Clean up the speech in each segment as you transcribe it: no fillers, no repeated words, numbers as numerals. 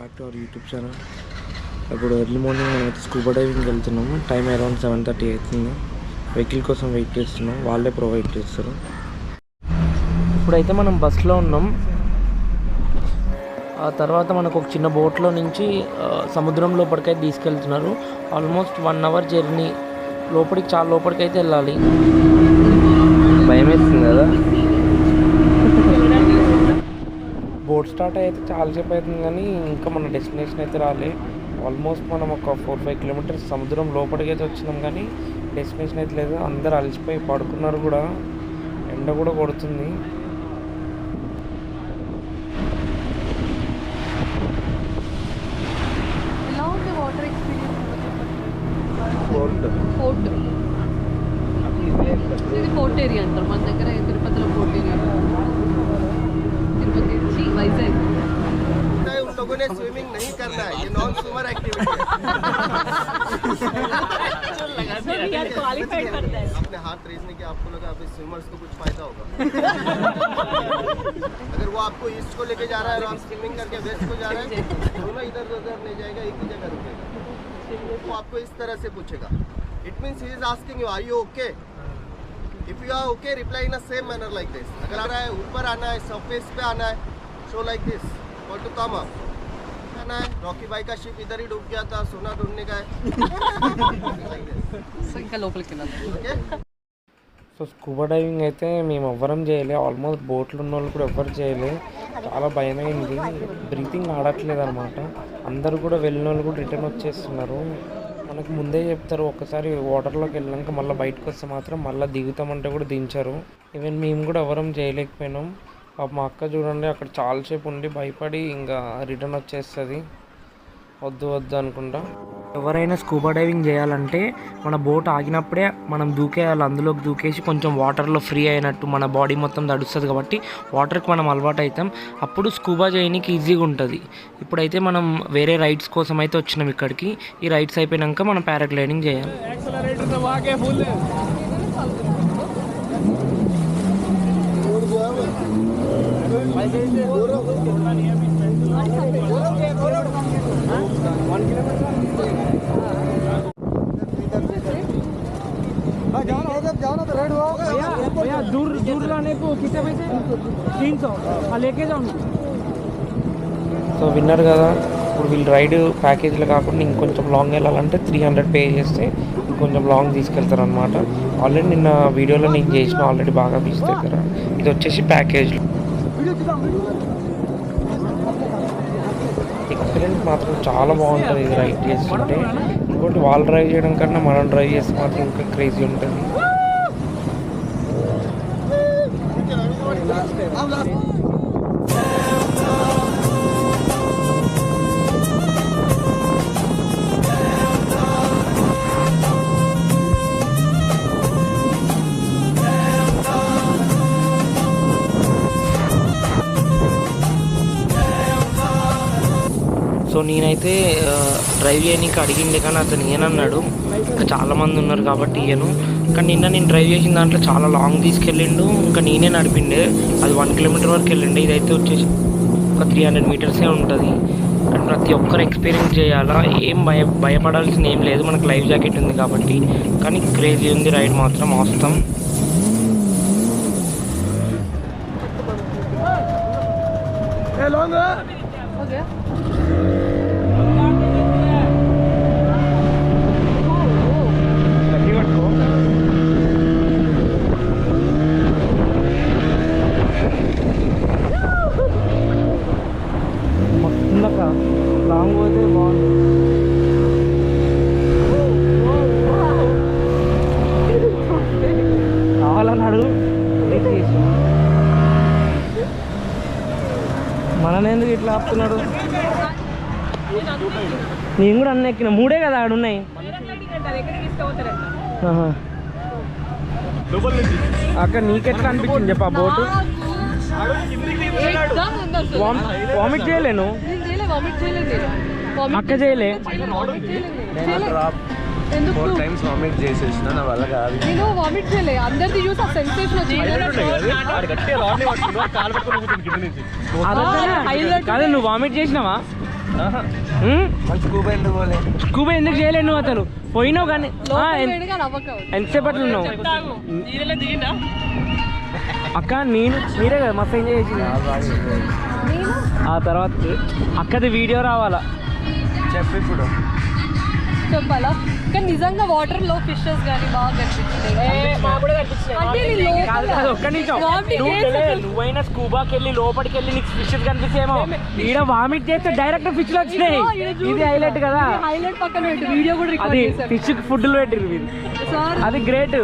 Back to our YouTube channel. ఇప్పుడు early morning మనమైతే scuba డైవింగ్కి వెళ్తున్నాము. టైం అరౌండ్ 7:30 అవుతుంది. వెహికల్ కోసం వెయిట్ చేస్తున్నాం, వాళ్ళే ప్రొవైడ్ చేస్తారు. ఇప్పుడైతే మనం బస్లో ఉన్నాం. ఆ తర్వాత మనకు ఒక చిన్న బోట్లో నుంచి సముద్రం లోపలికైతే తీసుకెళ్తున్నారు. ఆల్మోస్ట్ 1 అవర్ జర్నీ, లోపలికి చాలా లోపలికైతే వెళ్ళాలి. భయం వేస్తుంది కదా. బోట్ స్టార్ట్ అయితే చాలాసేపు అవుతుంది కానీ ఇంకా మన డెస్టినేషన్ అయితే రాలే. ఆల్మోస్ట్ మనం ఒక 4-5 కిలోమీటర్స్ సముద్రం లోపలికి అయితే వచ్చినాం కానీ డెస్టినేషన్ అయితే లేదు. అందరు అలసిపోయి పడుకున్నారు కూడా, ఎండ కూడా కొడుతుంది. ఇది పోర్ట్ ఏరియా అంటారు మన దగ్గర. తిరుపతిలో పోర్ట్ ఏరియా, తిరుపతి నుంచి వైజాగ్. उन लोगों ने स्विमिंग नहीं करना है, ये नॉन स्विमर एक्टिविटी है. अपने हाथ रेजने के आपको लगा अभी स्विमर्स को कुछ फायदा होगा. अगर वो आपको ईस्ट को लेके जा रहा है और आप स्विमिंग करके वेस्ट को जा रहे हैं, दोनों इधर उधर नहीं जाएगा, एक ही जगह रुकेगा. वो आपको इस तरह से पूछेगा. It means he is asking you, are you okay? If you are okay, reply in a same manner like this. अगर आ रहा है ऊपर आना है, सरफेस पे आना है, शो लाइक दिस. और तो कम अप आना है. रॉकी भाई का शिप इधर ही डूब गया था, सोना ढूंढने का है. ఇంకా లోపలికి వెళ్ళాలి. సో స్కూబా డైవింగ్ అయితే మేము ఎవ్వరం చేయలే. ఆల్మోస్ట్ బోట్లు ఉన్న వాళ్ళు కూడా ఎవ్వరు చేయలే. చాలా భయమైంది, బ్రీతింగ్ ఆడట్లేదు అనమాట. అందరూ కూడా వెళ్ళిన వాళ్ళు కూడా రిటర్న్ వచ్చేస్తున్నారు. మనకు ముందే చెప్తారు, ఒక్కసారి వాటర్లోకి వెళ్ళాక మళ్ళీ బయటకు వస్తే మాత్రం మళ్ళీ దిగుతామంటే కూడా దించారు. ఈవెన్ మేము కూడా ఎవరం చేయలేకపోయినాం. మా అక్క చూడండి అక్కడ చాలాసేపు ఉండి భయపడి ఇంకా రిటర్న్ వచ్చేస్తుంది, వద్దు వద్దు అనుకుంటా. ఎవరైనా స్కూబా డైవింగ్ చేయాలంటే మన బోట్ ఆగినప్పుడే మనం దూకేయాలి. అందులోకి దూకేసి కొంచెం వాటర్లో ఫ్రీ అయినట్టు మన బాడీ మొత్తం తడుస్తుంది కాబట్టి వాటర్కి మనం అలవాటు అవుతాం. అప్పుడు స్కూబా చేయడానికి ఈజీగా ఉంటుంది. ఇప్పుడైతే మనం వేరే రైడ్స్ కోసం అయితే వచ్చినాం ఇక్కడికి. ఈ రైడ్స్ అయిపోయాక మనం పారాగ్లైడింగ్ చేయాలి. दूर लाने को कितने पैसे? 300 लेके जाओ. సో విన్నారు కదా, ఇప్పుడు వీళ్ళు రైడ్ ప్యాకేజీలో కాకుండా ఇంకొంచెం లాంగ్ వెళ్ళాలంటే 300 పే చేస్తే ఇంకొంచెం లాంగ్ తీసుకెళ్తారు అనమాట. ఆల్రెడీ నిన్న వీడియోలో నేను చేసిన ఆల్రెడీ బాగా బీచ్ దగ్గర. ఇది వచ్చేసి ప్యాకేజ్లో. ఎక్స్పీరియన్స్ మాత్రం చాలా బాగుంటుంది ఇది రైడ్ చేస్తుంటే. ఇంకోటి వాళ్ళు డ్రైవ్ చేయడం కన్నా మనం డ్రైవ్ చేస్తే మాత్రం ఇంకా క్రేజీ ఉంటుంది. సో నేనైతే డ్రైవ్ చేయడానికి అడిగిండే కానీ అతను ఏనన్నాడు ఇంకా చాలామంది ఉన్నారు కాబట్టి ఇయ్యను. కానీ నిన్న నేను డ్రైవ్ చేసిన దాంట్లో చాలా లాంగ్ తీసుకెళ్ళిండు. ఇంకా నేనే నడిపిండే, అది 1 కిలోమీటర్ వరకు వెళ్ళిండే. ఇదైతే వచ్చేసి ఒక 300 మీటర్సే ఉంటుంది. కానీ ప్రతి ఒక్కరు ఎక్స్పీరియన్స్ చేయాలా. ఏం భయపడాల్సింది ఏం లేదు, మనకు లైఫ్ జాకెట్ ఉంది కాబట్టి. కానీ క్రేజీ ఉంది రైడ్ మాత్రం, అవసరం. లాంగ్ పోతే బాగుంది. కావాలని అడుగు. మననేందుకు ఇట్లా ఆపుతున్నాడు? నేను కూడా అన్న ఎక్కిన 3 కదా ఆడున్నాయి. అక్కడ నీకెట్లా అనిపించింది చెప్పా బోటు? వామిట్ చేయలేను. అక్క చేయలే. ఎందుకు 4 టైమ్స్ వామిట్ చేసేసిన నా వల్ల కాదు. నేను వామిట్ చేయలే, అందరిది చూసి ఆ సెన్సేషన్ వచ్చింది. కాదు, నువ్వు వామిట్ చేసినావా? స్కూబా ఎందుకు చేయలేను నువ్వు అసలు పోయినావు కానీ ఎంతసేపట్లో ఉన్నావు అక్క నేను మీరే కదా మస్తు ఎంజాయ్ చేసింది ఆ తర్వాత అక్కది వీడియో రావాలా చెప్పు ఇప్పుడు చెప్పాలా కానీ నిజంగా వాటర్ లో ఫిషెస్ కానీ బాగా కనిపించినాయి ఒక్క నిమిషం నువ్వైనా స్కూబాకి వెళ్ళి లోపలికి వెళ్ళి నీకు ఫిషెస్ కనిపిస్తేమో ఈడ వామిట్ చేస్తే డైరెక్ట్ ఫిష్లు వచ్చినాయి ఇది హైలైట్ కదా హైలైట్ పక్కన వీడియో కూడా అది ఫిష్ ఫుడ్లు పెట్టిరు మీరు అది గ్రేట్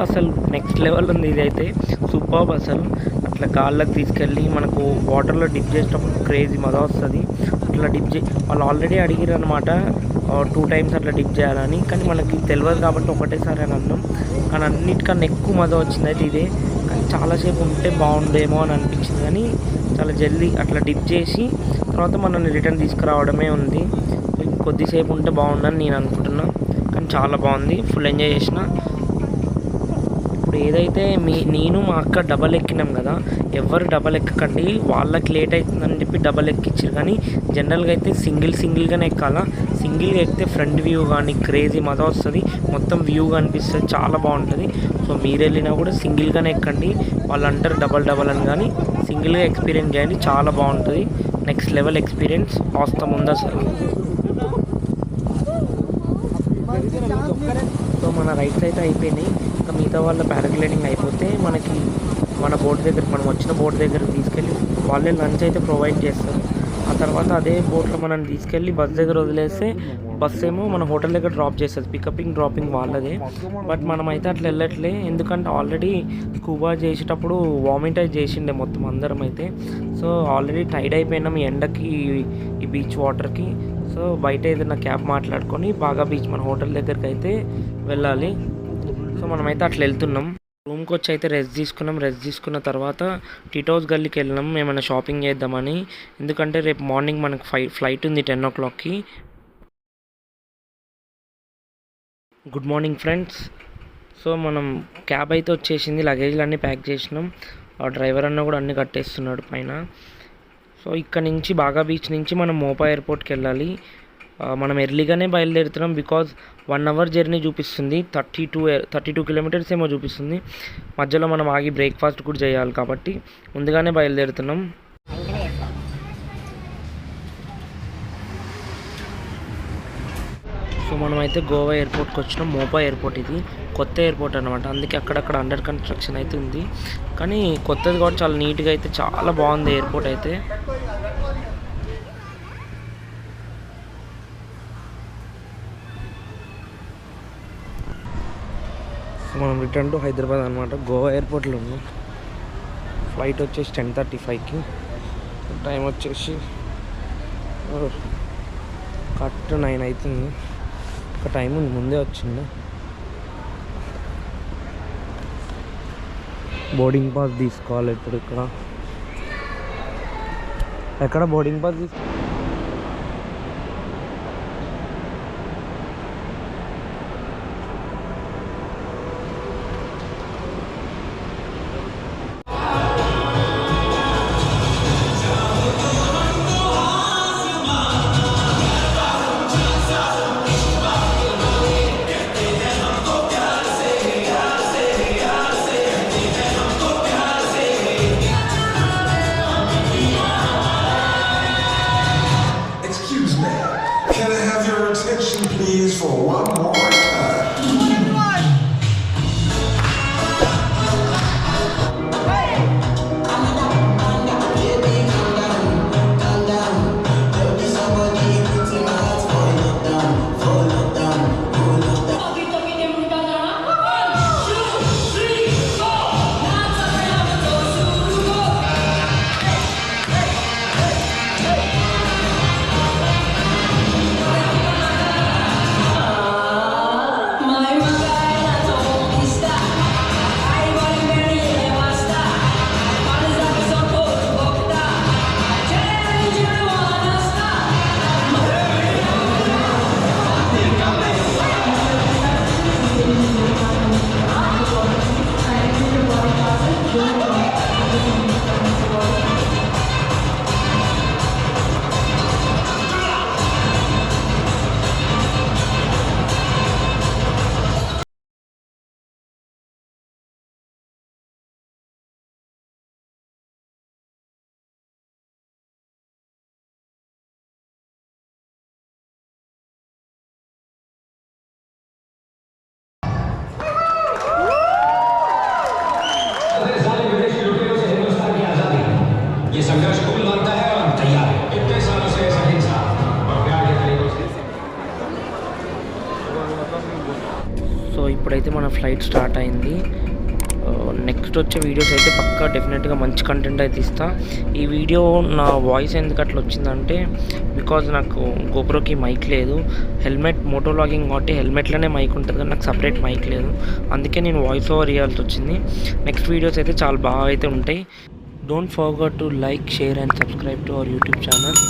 అసలు నెక్స్ట్ లెవెల్ ఉంది ఇదైతే సూపర్ అసలు అట్లా గాల్లోకి తీసుకెళ్ళి మనకు వాటర్లో డిప్ చేసేటప్పుడు క్రేజీ మజా వస్తుంది అట్లా డిప్ వాళ్ళు ఆల్రెడీ అడిగారు అనమాట 2 times అట్లా డిప్ చేయాలని కానీ మనకి తెలియదు కాబట్టి ఒకటేసారి అని అన్నాం కానీ అన్నిటికన్నా ఎక్కువ మజా వచ్చింది అయితే ఇదే కానీ చాలాసేపు ఉంటే బాగుండేమో అని అనిపించింది కానీ చాలా జల్దీ అట్లా డిప్ చేసి తర్వాత మనల్ని రిటర్న్ తీసుకురావడమే ఉంది కొద్దిసేపు ఉంటే బాగుండని నేను అనుకుంటున్నా కానీ చాలా బాగుంది ఫుల్ ఎంజాయ్ చేసిన ఇప్పుడు ఏదైతే నేను మా అక్క డబల్ ఎక్కినాం కదా ఎవరు డబల్ ఎక్కకండి వాళ్ళకి లేట్ అవుతుందని చెప్పి డబల్ ఎక్కిచ్చారు కానీ జనరల్గా అయితే సింగిల్గానే ఎక్కాలా సింగిల్గా ఎక్కితే ఫ్రంట్ వ్యూ కానీ క్రేజీ మజా వస్తుంది మొత్తం వ్యూ కనిపిస్తుంది చాలా బాగుంటుంది సో మీరు వెళ్ళినా కూడా సింగిల్గానే ఎక్కండి వాళ్ళు అంటారు డబల్ అని కానీ సింగిల్గా ఎక్స్పీరియన్స్ చేయండి చాలా బాగుంటుంది నెక్స్ట్ లెవెల్ ఎక్స్పీరియన్స్ వాస్తవం ఉంది అసలు సో మన రైడ్స్ అయితే అయిపోయినాయి ఇంకా మిగతా వాళ్ళ పారాగ్లైడింగ్ అయిపోతే మనకి మన బోట్ దగ్గర మనం వచ్చిన బోట్ దగ్గరకు తీసుకెళ్ళి వాళ్ళే లంచ్ అయితే ప్రొవైడ్ చేస్తారు ఆ తర్వాత అదే బోట్లో మనం తీసుకెళ్ళి బస్ దగ్గర వదిలేస్తే బస్ ఏమో మన హోటల్ దగ్గర డ్రాప్ చేస్తుంది పికపింగ్ డ్రాపింగ్ వాళ్ళదే బట్ మనం అయితే అట్లా వెళ్ళట్లే ఎందుకంటే ఆల్రెడీ స్కూబా చేసేటప్పుడు వామిట్ అయితే చేసిండే మొత్తం అందరం అయితే సో ఆల్రెడీ టైడ్ అయిపోయినాం ఈ ఎండకి ఈ బీచ్ వాటర్కి సో బయట ఏదైనా క్యాబ్ మాట్లాడుకొని బాగా బీచ్ మన హోటల్ దగ్గరికి అయితే వెళ్ళాలి సో మనమైతే అట్లా వెళ్తున్నాం రూమ్కి వచ్చి అయితే రెస్ట్ తీసుకున్న తర్వాత టీటోస్ గల్లీకి వెళ్ళినాం ఏమైనా షాపింగ్ చేద్దామని ఎందుకంటే రేపు మార్నింగ్ మనకు ఫ్లైట్ ఉంది 10 o'clockకి గుడ్ మార్నింగ్ ఫ్రెండ్స్ సో మనం క్యాబ్ అయితే వచ్చేసింది లగేజ్లు అన్నీ ప్యాక్ చేసినాం ఆ డ్రైవర్ అన్న కూడా అన్నీ కట్టేస్తున్నాడు పైన సో ఇక్కడ నుంచి బాగా బీచ్ నుంచి మనం మోపా ఎయిర్పోర్ట్కి వెళ్ళాలి మనం ఎర్లీగానే బయలుదేరుతున్నాం బికాజ్ 1 hour జర్నీ చూపిస్తుంది 32 kilometers ఏమో చూపిస్తుంది మధ్యలో మనం ఆగి బ్రేక్ఫాస్ట్ కూడా చేయాలి కాబట్టి ముందుగానే బయలుదేరుతున్నాం సో మనమైతే గోవా ఎయిర్పోర్ట్కి వచ్చినాం మోపా ఎయిర్పోర్ట్ ఇది కొత్త ఎయిర్పోర్ట్ అనమాట అందుకే అక్కడక్కడ అండర్ కన్స్ట్రక్షన్ అయితే ఉంది కానీ కొత్తది కూడా చాలా నీట్గా అయితే చాలా బాగుంది ఎయిర్పోర్ట్ అయితే మనం రిటర్న్ టు హైదరాబాద్ అనమాట గోవా ఎయిర్పోర్ట్లో ఉన్నాం ఫ్లైట్ వచ్చేసి 10:35కి టైం వచ్చేసి కరెక్ట్ 9 అవుతుంది ఒక టైం ఉంది ముందే వచ్చింది బోర్డింగ్ పాస్ తీసుకోవాలి ఇప్పుడు ఎక్కడ బోర్డింగ్ పాస్ తీసుకో ये संघर्ष कुल मानता है और हम तैयार हैं। इतने सालों से अहिंसा और प्यार के तरीकों से। సో ఇప్పుడైతే మన ఫ్లైట్ స్టార్ట్ అయింది. నెక్స్ట్ వచ్చే వీడియోస్ అయితే పక్కా డెఫినెట్గా మంచి కంటెంట్ అయితే ఇస్తా. ఈ వీడియో నా వాయిస్ ఎందుకు అట్లా వచ్చిందంటే బికాజ్ నాకు గోప్రోకి మైక్ లేదు. హెల్మెట్ మోటో వ్లాగింగ్ కాబట్టి హెల్మెట్లోనే మైక్ ఉంటుంది కానీ నాకు సపరేట్ మైక్ లేదు. అందుకే నేను వాయిస్ ఓవర్ ఇవ్వాల్సి వచ్చింది. నెక్స్ట్ వీడియోస్ అయితే చాలా బాగా అయితే ఉంటాయి. Don't forget to like, share and subscribe to our YouTube channel.